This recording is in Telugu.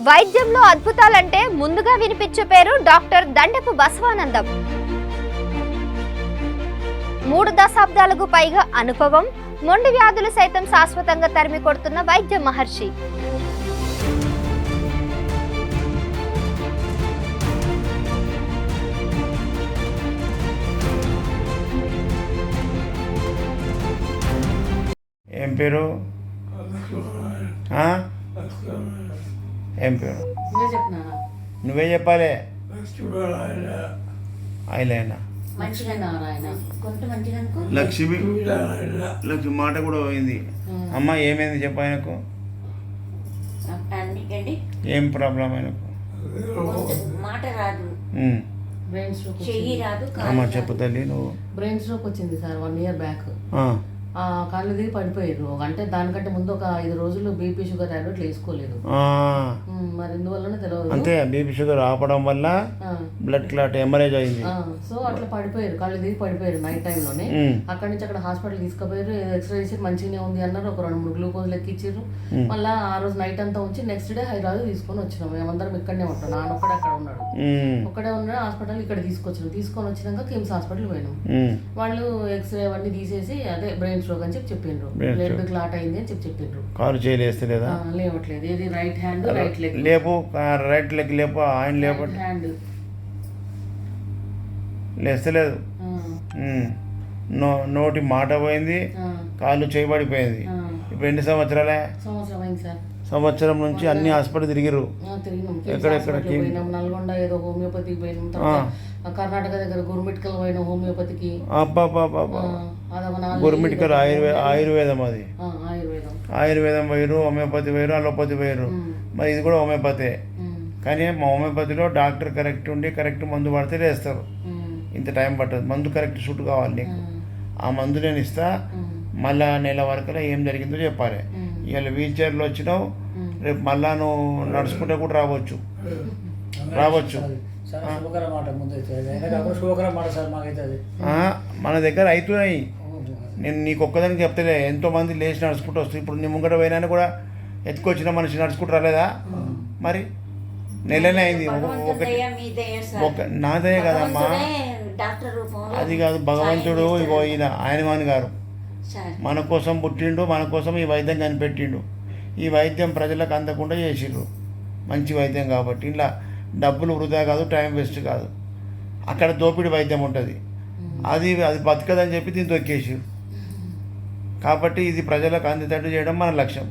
వైద్యంలో అద్భుతాలంటే ముందుగా వినిపించే పేరు డాక్టర్ దండపు బసవానందం. 3 దశాబ్దాలకు పైగా అనుభవం, మొండి వ్యాధులు సైతం శాశ్వతంగా తరిమి కొడుతున్న వైద్య మహర్షి. ఏం పేరు? ఏం పేరు? నువ్వే చెప్పాలి. ఆయన లక్ష్మి లక్ష్మి మాట కూడా పోయింది. అమ్మ ఏమైంది చెప్పు ఆయనకు. ఏం ప్రాబ్లం ఆయనకు? మాట రాదు, బ్రెయిన్ స్ట్రోక్ చెయ్యి రాదు. అమ్మ చెప్పు తల్లి. నువ్వు బ్రెయిన్ స్ట్రోక్ వచ్చింది సార్ 1 year బ్యాక్. కాళ్ళు దిగి పడిపోయారు. అంటే దానికంటే ముందు ఒక 5 రోజులు బీపీ షుగర్ టాబ్లెట్లు వేసుకోలేదు. మరి ఇందువల్లనే తెలియదు. అంతే, బీపీ షుగర్ ఆపడం వల్ల బ్లడ్ క్లాట్ హెమరేజ్ అయింది. సో అట్లా పడిపోయారు, కాళ్ళు దిగి పడిపోయారు నైట్ టైంలోనే. అక్కడి నుంచి అక్కడ హాస్పిటల్ తీసుకుపోయారు. ఎక్స్రే చేసి మంచిగానే ఉంది అన్నారు. ఒక 2-3 గ్లూకోజ్ లెక్కిచ్చారు. మళ్ళీ ఆ రోజు నైట్ అంతా ఉంచి నెక్స్ట్ డే హైదరాబాద్ తీసుకొని వచ్చినాం. మేమందరం ఇక్కడనే ఉంటాం. నాన్న ఒక్కడే అక్కడ ఉన్నాడు. ఒక్కడే ఉన్నాడు. హాస్పిటల్ ఇక్కడ తీసుకొని వచ్చినాక కిమ్స్ హాస్పిటల్ పోయినాం. వాళ్ళు ఎక్స్రే అవన్నీ తీసేసి అదే బ్రెయిన్ స్ట్రోక్ అని చెప్పిండ్రు. బ్లడ్ క్లాట్ అయింది అని చెప్పిండ్రు. కాలు చేయలేస్తలేదా? లేవట్లేదు. ఇది రైట్ హ్యాండ్ రైట్ లెగ్. లేపు, రైట్ లెగ్ లేపు. ఆయన లేపు, హ్యాండ్ లేస్తలేదు. నోటి మాట పోయింది, కాళ్ళు చేయబడిపోయింది. ఇప్పుడు ఎన్ని సంవత్సరాలే? సంవత్సరం అయింది సార్. సంవత్సరం నుంచి అన్ని హాస్పిటల్ తిరిగిరు. ఎక్కడెక్కడికి పోయినాం. నల్గొండ ఏదో హోమియోపతికి పోయినాం. కర్ణాటక దగ్గర గురుమిట్కల్ పోయిన హోమియోపతికి. గురుమిట్కల్ ఆయుర్వేదం. అది ఆయుర్వేదం పోయారు, హోమియోపతి పోయారు, అలోపతి పోయారు. మరి ఇది కూడా హోమియోపతే. కానీ మా హోమియోపతిలో డాక్టర్ కరెక్ట్ ఉండి కరెక్ట్ మందు పడితే వేస్తారు. ఇంత టైం పట్టదు. మందు కరెక్ట్ షూట్ కావాలి నీకు. ఆ మందు నేను ఇస్తా. మళ్ళా నెల వరకు ఏం జరిగిందో చెప్పాలి. ఇవాళ వీల్ చైర్లో వచ్చినావు, రేపు మళ్ళా నువ్వు నడుచుకుంటే కూడా రావచ్చు. మన దగ్గర అవుతున్నాయి. నేను నీకు ఒక్కదానికి చెప్తలే, ఎంతోమంది లేచి నడుచుకుంటూ వస్తుంది. ఇప్పుడు నీ ముంగట పోయినా కూడా ఎత్తుకొచ్చిన మనిషి నడుచుకుంటూ రాలేదా? మరి నెలనే అయింది. నాదే కదమ్మా, అది కాదు. భగవంతుడు ఇగో ఈయన ఆయనవాణి గారు మన కోసం పుట్టిండు, మన కోసం ఈ వైద్యం కనిపెట్టిండు. ఈ వైద్యం ప్రజలకు అందకుండా చేసిండ్రు. మంచి వైద్యం కాబట్టి ఇలా డబ్బులు వృధా కాదు, టైం వేస్ట్ కాదు. అక్కడ దోపిడి వైద్యం ఉంటుంది. అది బతకదని చెప్పి దీన్ని తొక్కేసారు. కాబట్టి ఇది ప్రజలకు అందేటట్టు చేయడం మన లక్ష్యం.